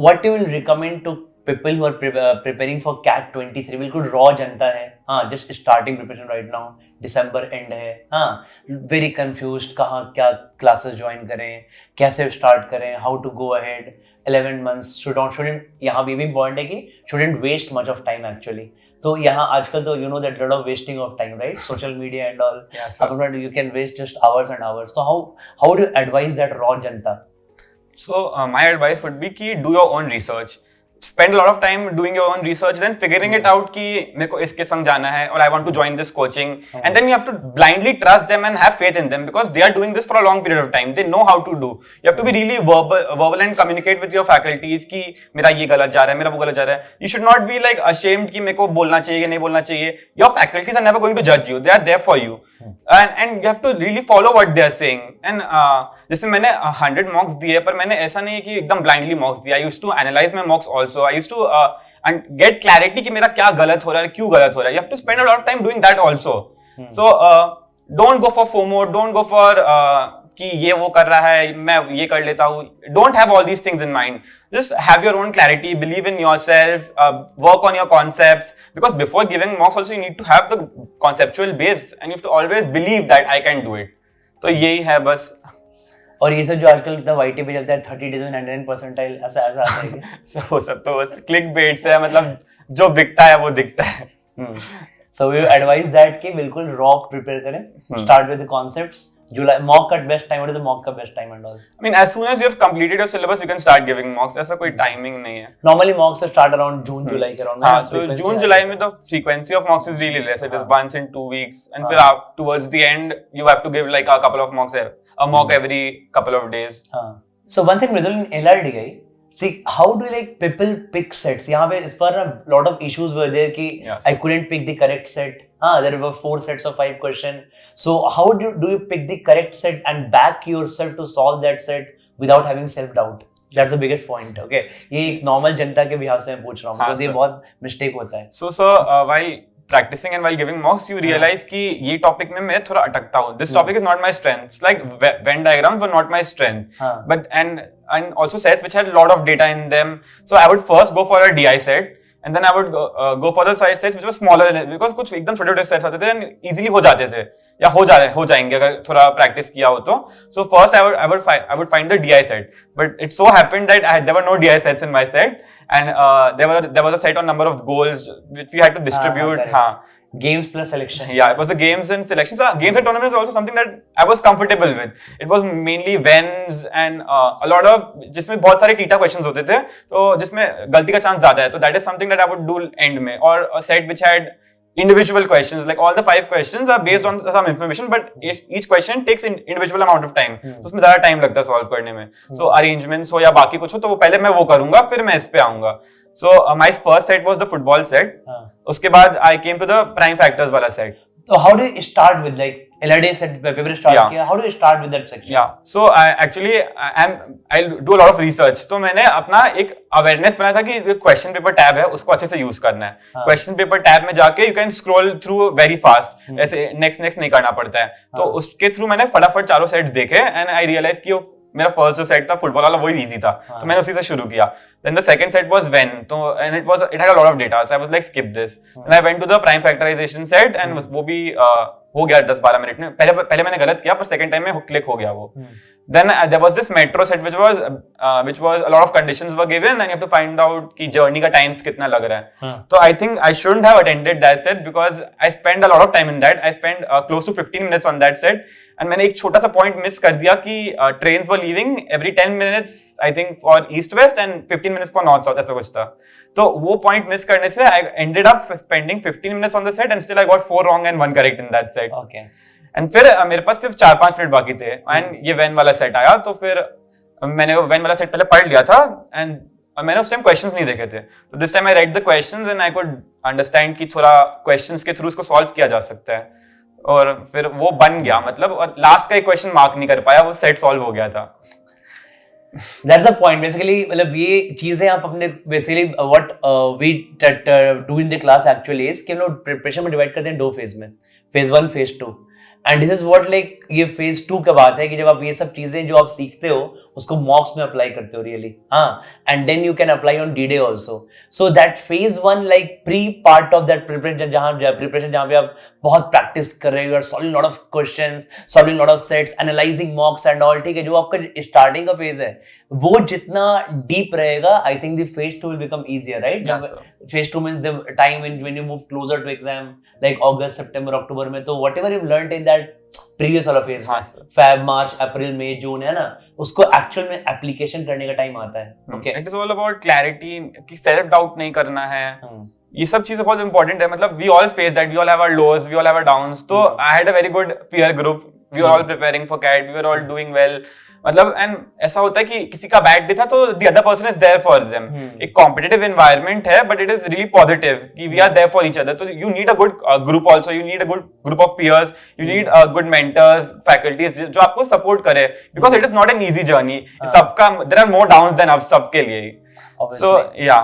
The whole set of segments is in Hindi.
what you will recommend to people who are preparing for CAT 23? बिल्कुल raw जनता है, हाँ, just starting preparation right now, December end है, हाँ, very confused, कहाँ क्या classes join करें, कैसे start करें, how to go ahead, 11 months, shouldn't, यहाँ भी important है कि shouldn't waste much of time actually. तो यहाँ आजकल तो you know that lot of wasting of time, right? Social media and all. Yes, you can waste just hours and hours. So how do you advise that raw Janata? So my advice would be कि do your own research. Spend a lot of time doing your own research, then figuring it out कि मेरे को इसके संग जाना है और I want to join this coaching, and then you have to blindly trust them and have faith in them because they are doing this for a long period of time. They know how to do. You have to be really verbal and communicate with your faculties कि मेरा ये गलत जा रहा है, मेरा वो गलत जा रहा है. You should not be like ashamed कि मेरे को बोलना चाहिए या नहीं बोलना चाहिए. Your faculties are never going to judge you. They are there for you. And you have to really follow what they are saying. And जैसे मैंने 100 mocks दिए पर मैंने ऐसा नहीं है कि एकदम blindly mocks दिया. I used to analyze my mocks also. I used to and get clarity कि मेरा क्या गलत हो रहा है, क्यों गलत हो रहा है. You have to spend a lot of time doing that also. So don't go for FOMO. Don't go for कि ये वो कर रहा है, मैं ये कर लेता हूँ. Don't have all these things in mind. Just have your own clarity, believe in yourself, work on your concepts. Because before giving mocks also you need to have the conceptual base and you have to always believe that I can do it. तो यही है बस. और ये सब जो आजकल इतना वाईटी पे चलता है 30 days में 99 परसेंटाइल ऐसा आता है क्या? वो सब तो बस क्लिक बेट्स है, मतलब जो बिकता है वो दिखता है. So we advise that कि बिल्कुल raw prepare करें. Start with the concepts. July mock का best time, what is the mock का best time and all? I mean, as soon as you have completed your syllabus, you can start giving mocks. ऐसा कोई timing नहीं है. Normally mocks start around June, July के around. हाँ, तो June, July में तो frequency of mocks is really less. It is once in 2 weeks, and फिर आप towards the end you have to give like a couple of mocks, a mock every couple of days. So one thing Mridul in LRD guy, see how do like people pick sets? यहाँ पे इस पर a lot of issues were there कि I couldn't pick the correct set. There were 4 sets of 5 questions. So how do you pick the correct set and back yourself to solve that set without having self-doubt? That's the biggest point. Okay, ये एक normal जनता के बिहार से मैं पूछ रहा हूँ because ये बहुत mistake होता है. So while practicing and while giving mocks, you realize कि ये topic में मैं थोड़ा अटकता हूँ. This topic is not my strength. Like Venn diagrams were not my strength. But and also sets which had a lot of data in them. So I would first go for a DI set. And then I would go for the side sets which were smaller in it because कुछ एकदम छोटे-छोटे sets आते थे and easily हो जाते थे या हो जाएंगे अगर थोड़ा practice किया हो तो. So first I would find the DI set, but it so happened that there were no DI sets in my set, and there was a set on number of goals which we had to distribute. Games plus selection. Yeah, it was the games and selection. So games and tournaments is also something that I was comfortable with. It was mainly Venns and a lot of जिसमें बहुत सारे टीटा questions होते थे, तो जिसमें गलती का chance ज़्यादा है. तो that is something that I would do end में. Or a set which had individual questions, like all the 5 questions are based on some information, but each question takes an individual amount of time. तो उसमें ज़्यादा time लगता है solve करने में. So arrangements हो या बाकी कुछ हो, तो वो पहले मैं वो करूँगा, फिर मैं इस पे आऊँगा. So my first set was the football set. उसके बाद I came to the prime factors वाला set. So how do you start with like LRD set paper start किया? How do you start with that section? Yeah. So I'll do a lot of research. तो मैंने अपना एक awareness बनाया था कि जो question paper tab है उसको अच्छे से use करना है. Question paper tab में जाके you can scroll through very fast. ऐसे next नहीं करना पड़ता है. तो उसके through मैंने फटाफट चारों sets देखे and I realized कि मेरा फर्स्ट जो सेट था फुटबॉल वाला वही इजी था, तो मैंने उसी से शुरू किया. Then the second set was when, तो and it had a lot of data, so I was like skip this. Then I went to the prime factorization set and वो भी हो गया 10-12 मिनट में. पहले मैंने गलत किया पर सेकंड टाइम में क्लिक हो गया वो. Then there was this metro set which was a lot of conditions were given and you have to find out कि journey का time कितना लग रहा है. तो I think I shouldn't have attended that set because I spent a lot of time in that. I spent close to 15 minutes on that set and मैंने एक छोटा सा point miss कर दिया कि trains were leaving every 10 minutes I think for east west and 15 minutes for north south, ऐसा कुछ था. तो वो point miss करने से I ended up spending 15 minutes on the set and still I got 4 wrong and 1 correct in that set. Okay. And फिर मेरे पास सिर्फ 4-5 मिनट बाकी थे एंड ये वैन वाला सेट आया, तो फिर मैंने वो वैन वाला सेट पहले पढ़ लिया था एंड मैंने उस टाइम क्वेश्चंस नहीं देखे थे. तो this time I right the questions and I could understand कि थोड़ा क्वेश्चंस के थ्रू उसको सॉल्व किया जा सकता है, और फिर वो बन गया मतलब. और लास्ट का एक क्वेश्चन मार्क नहीं कर पाया, वो सेट सॉल्व हो गया था. That's the point basically. मतलब ये चीजें आप अपने basically what we do in the class actually is कि हम लोग प्रिपरेशन में डिवाइड करते हैं 2 फेज में, phase 1 phase 2. And this is what like ये फेज 2 का बात है कि जब आप ये सब चीजें जो आप सीखते हो उसको मॉक्स में अप्लाई करते हो रियली, हाँ, and then you can apply on D day also. So that phase one like pre part of that preparation, जहाँ पे आप बहुत प्रैक्टिस कर रहे हो, you are solving lot of questions, solving lot of sets, analysing mocks and all, ठीक है, जो आपका स्टार्टिंग का फेज है वो जितना डीप रहेगा, I think the phase two will become easier, right? Phase two means the time when you move closer to exam, like अगस्त, सितंबर, अक्टूबर में, तो whatever you learned in that previous वाला phase, Feb, March, April, May, June, है ना, उसको एक्चुअल में एप्लीकेशन करने का टाइम आता है. Okay, it is all about clarity, कि सेल्फ डाउट नहीं करना है. ये सब चीजें बहुत इंपॉर्टेंट है. मतलब we all face that, we all have our lows, we all have our downs. तो I had a very good peer group, we were all preparing for CAT, we were all doing well. मतलब एंड ऐसा होता है कि किसी का बैड डे था तो the other person is there for them. एक कॉम्पिटिटिव एनवायरनमेंट है, but it is really positive कि we are there for each other. तो you need a good group also, you need a good group of peers, you need good mentors, faculties जो आपको सपोर्ट करे, because it is not an easy journey. सबका there are more downs than ups सबके लिए. सो या,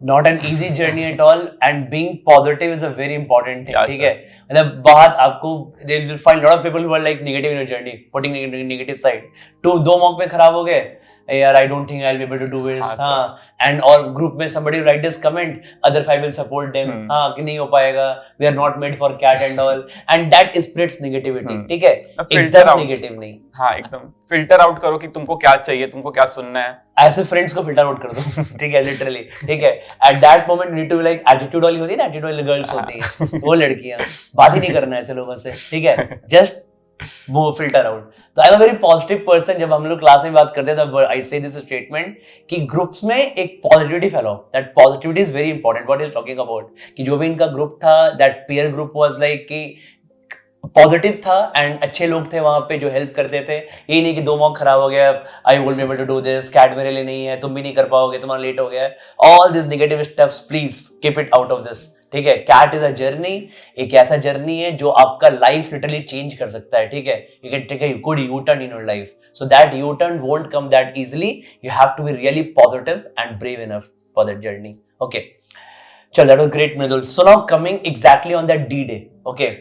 not an easy journey at all, and being positive is a very important thing. Yeah, ठीक है, मतलब बहुत आपको you will find lot of people who are like negative in your journey, putting negative side. दो मॉक में खराब हो गए यार, I don't think I'll be able to do it. हाँ, and और group में somebody write this comment, other five will support them. हाँ, कि नहीं हो पाएगा, we are not made for cat and all, and that spreads negativity. ठीक है, एकदम negative नहीं. हाँ, एकदम filter out करो कि तुमको क्या चाहिए, तुमको क्या सुनना है. ऐसे फ्रेंड्स को फिल्टर आउट कर दो. ठीक है, लिटरली. ठीक है, at that moment need to like attitude वाली होती है ना, एटीट्यूड वाली गर्ल्स होती हैं, वो लड़कियां, बात ही नहीं करना है ऐसे लोगों से. ठीक है, जस्ट वो फिल्टर आउट. तो I am a very positive person. जब हम लोग क्लास में बात करते हैं तब आई से दिस स्टेटमेंट कि ग्रुप्स में एक पॉजिटिविटी फैलाओ. That positivity is very important. What is talking about कि जो भी इनका ग्रुप था, that peer group was like कि पॉजिटिव था एंड अच्छे लोग थे वहां पे जो हेल्प करते थे. ये नहीं कि दो मॉक खराब हो गया, I won't be able to do this, CAT मेरे लिए नहीं है, तुम भी नहीं कर पाओगे, तुम्हारा लेट हो गया है. All this negative steps please keep it out of this. ठीक है, कैट इज अ जर्नी. एक ऐसा जर्नी है जो आपका लाइफ लिटरली चेंज कर सकता है. ठीक है, you can take a good U turn in your life. So that U turn won't come that easily. You have to be really positive and brave enough for that journey. Okay, चल, दैट वाज ग्रेट मेजुल. So now coming exactly on that D day. Okay,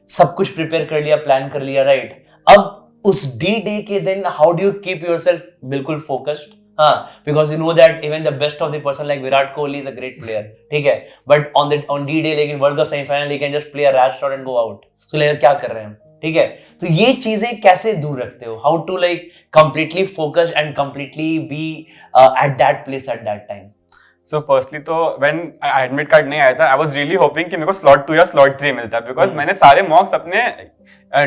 सब कुछ प्रिपेयर कर लिया, प्लान कर लिया, राइट? अब उस डी डे के दिन how do you keep yourself बिल्कुल फोकस्ड? हाँ, because you know that even the best of the person like Virat Kohli is a great player. ठीक है, बट ऑन डी डे, लेकिन world cup semifinal he can just play a rash shot and go out. So लेकिन क्या कर रहे हैं हम? ठीक है, तो ये चीजें कैसे दूर रखते हो? How to like completely focus and completely be at that place at that time? So firstly तो when एडमिट कार्ड नहीं आया था, I was really hoping कि मेरे को slot 2 या slot 3 मिलता है, because मैंने सारे मॉक्स अपने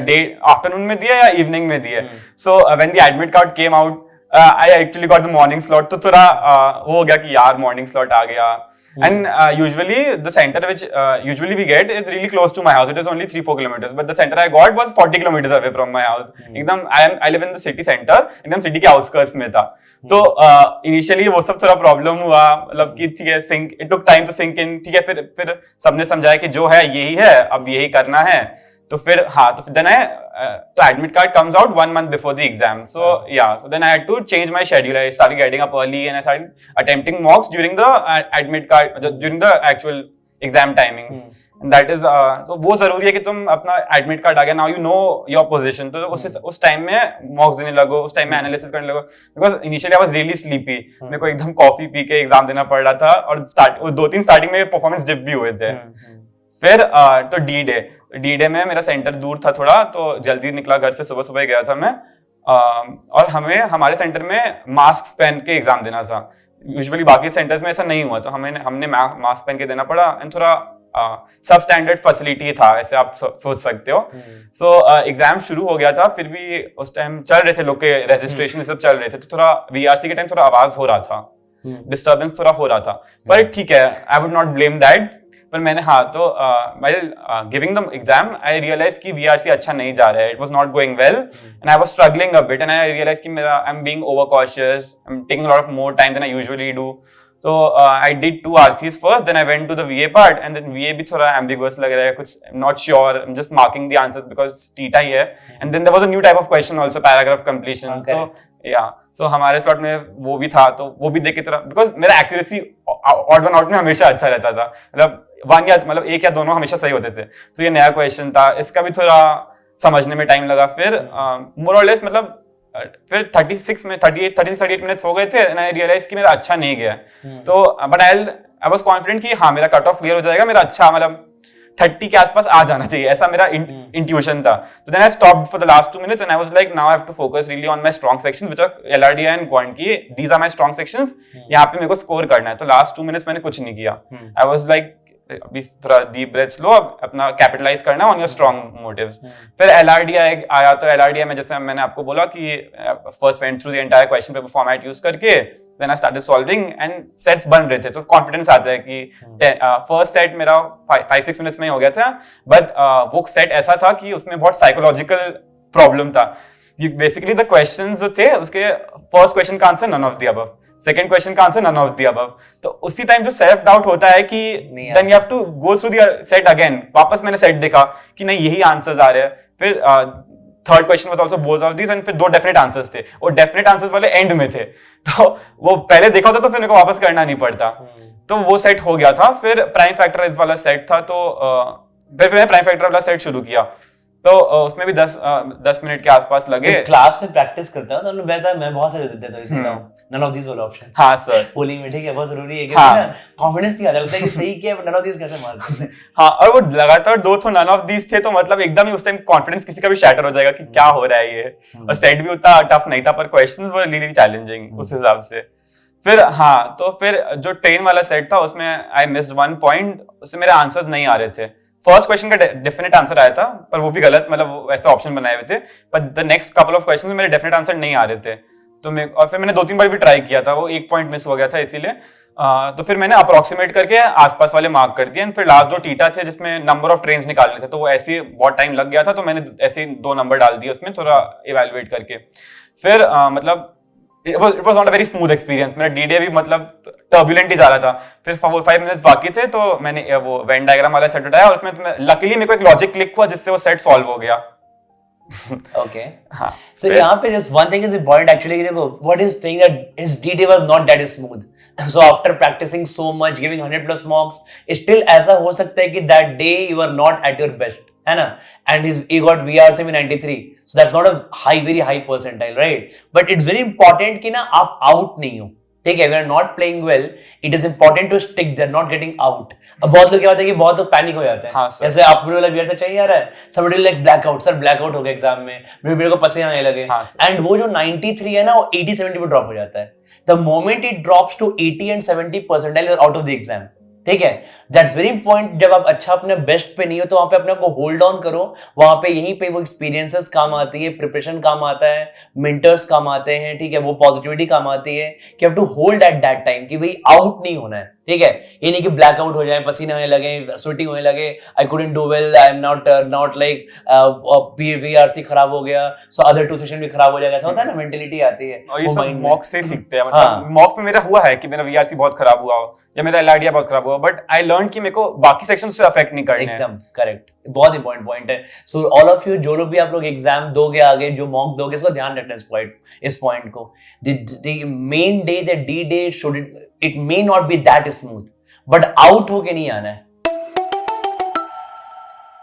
डे आफ्टरनून में दिए या इवनिंग में दिए. So when the admit card came out, I actually got the morning slot. तो थोड़ा वो हो गया कि यार मॉर्निंग स्लॉट आ गया. And usually the center which usually we get is really close to my house. It is only 3-4 kilometers, but the center I got was 40 kilometers away from my house. एकदम I live in the city center, एकदम city के outskirts में था. तो initially वो सब थोड़ा problem हुआ, मतलब कि ठीक है, it took time to sink in. ठीक है, फिर सबने समझाया कि जो है यही है, अब यही करना है. तो फिर हाँ, तो then तो admit card comes out 1 month before the exam. So yeah, so then I had to change my schedule. I started getting up early and I started attempting mocks during the admit card, during the actual exam timings. And that is so वो जरूरी है कि तुम अपना admit card आ गया, now you know your position. तो उस टाइम में mocks देने लगो, उस टाइम में analysis करने लगो. Because initially I was really sleepy. मेरे को एकदम कॉफी पी के एग्जाम देना पड़ रहा था, और 2-3 स्टार्टिंग में परफॉर्मेंस डिप भी हुए थे. फिर तो डी डे में मेरा सेंटर दूर था थोड़ा, तो जल्दी निकला घर से, सुबह सुबह गया था मैं. और हमारे सेंटर में मास्क पहन के एग्जाम देना था. यूजुअली बाकी सेंटर्स में ऐसा नहीं हुआ, तो हमने मास्क पहन के देना पड़ा. एंड थोड़ा सब स्टैंडर्ड फैसिलिटी था, ऐसे आप सोच सकते हो. सो एग्जाम शुरू हो गया था, फिर भी उस टाइम चल रहे थे लोग के रजिस्ट्रेशन सब चल रहे थे, तो थोड़ा वीआरसी के टाइम थोड़ा आवाज हो रहा था, डिस्टर्बेंस थोड़ा हो रहा था. पर ठीक है, I would not blame that. पर मैंने तो while giving the exam I realized कि VRC अच्छा नहीं जा रहा है. It was not going well and I was struggling a bit, and I realized कि I'm being overcautious, I'm taking a lot of more time than I usually do. So I did 2 RCs first, then I went to the VA part, and then VA भी थोड़ा ambiguous लग रहा है, कुछ I'm not sure, I'm just marking the answers because TETA ही है. And then there was a new type of question also, paragraph completion. तो yeah, so हमारे slot में वो भी था, तो वो भी देख के थोड़ा, because मेरा accuracy odd one out में हमेशा अच्छा रहता था, मतलब 1 या 2 हमेशा सही होते थे. तो ये नया क्वेश्चन था, इसका भी थोड़ा समझने में टाइम लगा. फिर मोर और लेस मतलब फिर 38 मिनट्स हो गए थे एंड आई रियलाइज कि मेरा अच्छा नहीं गया तो बट आई वाज कॉन्फिडेंट कि हाँ मेरा कट ऑफ क्लियर हो जाएगा, मेरा अच्छा मतलब 30 के आसपास आ जाना चाहिए, ऐसा मेरा इंट्यूशन था. तो then I stopped for the last 2 minutes and I was like now I have to focus really on my strong sections which are LRD and quant की these are my strong sections. यहाँ पे मेरे को स्कोर करना है. तो लास्ट 2 minutes मैंने कुछ नहीं किया. आई वाज लाइक अभी थोड़ा डीप ब्रेथ्स लो, अपना कैपिटलाइज करना ऑन योर स्ट्रांग मोटिव्स. फिर एलआरडी आया तो एलआरडी में जैसे मैंने आपको बोला कि first went through the entire question paper format use करके then I started solving and sets बन रहे थे तो कॉन्फिडेंस आता है कि फर्स्ट सेट मेरा 5-6 मिनट्स में ही हो गया था. बट वो सेट ऐसा था कि उसमें बहुत साइकोलॉजिकल प्रॉब्लम था. बेसिकली द क्वेश्चंस जो थे उसके फर्स्ट क्वेश्चन का answer none of the above, second question का answer none of the above. तो उसी टाइम जो सेल्फ डाउट होता है कि then you have to go through the set again. वापस मैंने सेट देखा कि नहीं यही आंसर्स आ रहे हैं. फिर third question was also both of these and फिर 2 डेफिनेट आंसर्स थे. वो डेफिनेट आंसर्स वाले एंड में थे तो वो पहले देखा होता तो फिर मेरे को वापस करना नहीं पड़ता. तो वो सेट हो गया था. फिर प्राइम फैक्टराइज वाला सेट था तो फिर मैंने प्राइम फैक्टर वाला सेट शुरू किया. तो उसमें भी 10 मिनट के आसपास लगे. क्लास में प्रैक्टिस करता हूं तो वैसा मैं बहुत सारे देता हूं इसलिए नन ऑफ दीस वाला ऑप्शन. हां सर पोलिंग में ठीक है बहुत जरूरी है कि ना कॉन्फिडेंस नहीं आता, लगता है कि सही किया नन ऑफ दीस कैसे मार सकते हैं. हां और वो लगातार 2 तो नन ऑफ दीस थे तो मतलब एकदम ही उस टाइम कॉन्फिडेंस किसी का भी शैटर हो जाएगा कि क्या हो रहा है ये. और सेट भी उतना टफ नहीं था पर क्वेश्चंस वर रियली चैलेंजिंग उस हिसाब से. फिर हाँ तो फिर जो ट्रेन वाला सेट था उसमें आई मिस्ड 1 पॉइंट. उससे मेरे आंसर्स नहीं आ रहे थे. फर्स्ट क्वेश्चन का डेफिनेट आंसर आया था पर वो भी गलत, मतलब ऐसे ऑप्शन बनाए हुए थे. पर the next couple of questions में मेरे डेफिनेट आंसर नहीं आ रहे थे. तो मैं और फिर मैंने 2-3 बार भी ट्राई किया था, वो 1 पॉइंट मिस हो गया था इसीलिए. तो फिर मैंने अप्रोक्सीमेट करके आसपास वाले मार्क कर दिए. फिर लास्ट 2 टीटा थे जिसमें नंबर ऑफ ट्रेन्स निकालने थे तो वो ऐसे बहुत टाइम लग गया था तो मैंने ऐसे 2 नंबर डाल दिए उसमें थोड़ा इवेलुएट करके. फिर मतलब it was not a very smooth experience. मेरा D-Day भी मतलब turbulent ही जा रहा था. फिर 4-5 मिनट्स बाकी थे तो मैंने वो वेन डायग्राम वाला सेट उठाया और उसमें लकीली मेरे को एक लॉजिक क्लिक हुआ जिससे वो सेट सॉल्व हो गया. Okay. हाँ. So यहाँ पे just one thing is important actually. देखो what is saying that his D-Day was not that smooth. So after practicing so much, giving 100+ marks, still ऐसा हो सकता है कि that day you are not at your best. है ना. And he got VRC में 93, so that's not a very high percentile, right? But it's very important कि ना आप out नहीं हो. ठीक है, we are not playing well. It is important to stick there, not getting out. अब बहुत लोग क्या होता है कि बहुत लोग पैनिक हो जाते हैं. हाँ, जैसे आपको बोला VRC चाहिए आ रहा है, somebody like blackout, sir blackout हो गया एग्जाम में, मेरे को पसीने आने लगे. हाँ, and वो जो 93 है ना वो 80-70 पे ड्रॉप हो जाता है. The moment it drops to 80 and 70 percentile, you're out of the exam. ठीक है, दैट्स वेरी इंपॉर्टेंट. जब आप अच्छा अपने बेस्ट पे नहीं हो तो वहां पे अपने को होल्ड ऑन करो. वहां पे यहीं पे वो एक्सपीरियंसेस काम आती है, प्रिपरेशन काम आता है, मेंटर्स काम आते हैं. ठीक है, वो पॉजिटिविटी काम आती है कि have to hold at that time कि भाई आउट नहीं होना है. ठीक है, ये नहीं कि ब्लैकआउट हो जाए, पसीने आने लगे, स्वेटिंग होने लगे, I couldn't do well, I am not like VRC खराब हो गया सो अदर 2 सेशन भी खराब हो जाएगा. ऐसा होता है ना, मेंटालिटी आती है. और ये सब मॉक्स से सीखते हैं. मतलब मॉक्स में मेरा हुआ है कि मेरा VRC बहुत खराब हुआ या मेरा LRD बहुत खराब हुआ, बट आई लर्न कि मेरे को बाकी सेक्शन से अफेक्ट नहीं करना है. एकदम करेक्ट, बहुत इंपॉर्टेंट पॉइंट है. सो ऑल ऑफ यू जो लोग भी आप लोग एग्जाम दोगे आगे, जो मॉक दोगे, इसको ध्यान रखना इस पॉइंट को. The main day, the D-Day should it may not be that smooth, but out होके नहीं आना है.